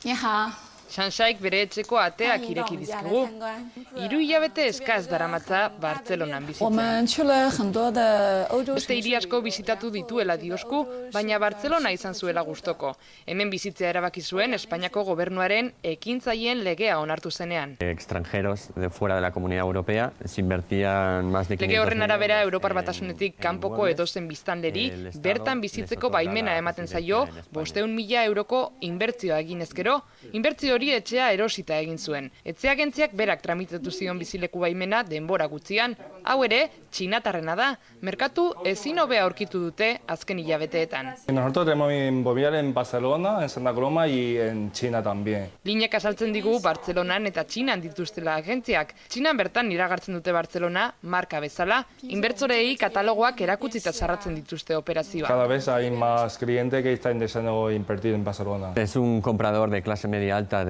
你好。 Sansaik bere etxeko ateak ireki dizkigu. 3 hilabete eskaz daramatza Bartzelonan 我 bizitzen. 们去了很多的欧洲 Beste hiri asko bizitatu dituela diosku, baina Bartzelona izan zuela gustoko. Hemen bizitzea erabaki zuen Espainiako gobernuaren ekintzaileen legea onartu zenean. Extranjeros de fuera de la Comunidad Europea se invertían más de 500 Lege horren arabera millones Europar en Batasunetik kanpoko inmuebles. edozen biztanleri El Estado bertan les bizitzeko otorga baimena la ematen residencia zaio en España. 500.000 euroko inbertzioa egin ezkero, inbertzio hori etxea erosita egin zuen. Etxe agentziak berak tramitatu zion bizileku baimena denbora gutxian, hau ere, txinatarrena da, merkatu ezin hobea aurkitu dute azken hilabeteetan. Nosotros tenemos inmobiliaria en Barcelona, en Santa Coloma y en China también. Linek azaltzen digu Bartzelonan eta Txinan dituztela agentziak. Txinan bertan iragartzen dute Bartzelona marka bezala, inbertsoreei katalogoak erakutzita sarratzen dituzte operazioa. Cada vez hay más clientes que están deseando invertir en Barcelona. Es un comprador de clase media alta de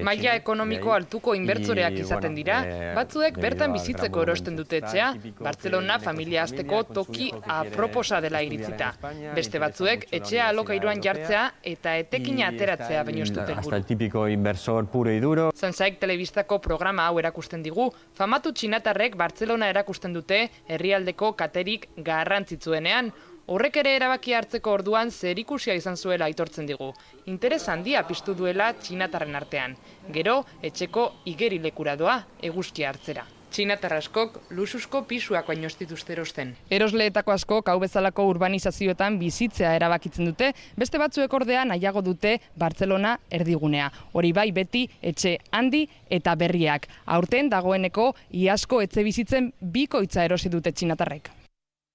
Maila China, ekonomiko de ahí. altuko inbertsoreak Y, izaten bueno, dira, batzuek debido bertan al bizitzeko gran erosten movimiento dute etxea, típico Bartzelona que familia viene hasteko con su toki hijo que quiere aproposa dela estudiar en iritzita. España, Beste interesa batzuek mucho la etxea alokairuan Universidad jartzea Europea. eta etekina ateratzea baino ez dute Hasta helburu. el típico inversor puro y duro. Sansaik telebistako programa hau erakusten digu, famatu txinatarrek Bartzelona erakusten dute herrialdeko katerik garrantzitsuenean. Horrek ere erabaki hartzeko orduan zerikusia izan zuela aitortzen digu. Interes handia piztu duela txinatarren artean. Gero, etxeko igerilekura doa eguzkia hartzera. Txinatar askok luxuzko pisuak baino ez dituzte erosten. Erosleetako askok hau bezalako urbanizazioetan bizitzea erabakitzen dute, beste batzuek ordea nahiago dute Bartzelona erdigunea. Hori bai beti etxe handi eta berriak. Aurten dagoeneko iazko etxe bizitzen bikoitza erosi dute txinatarrek.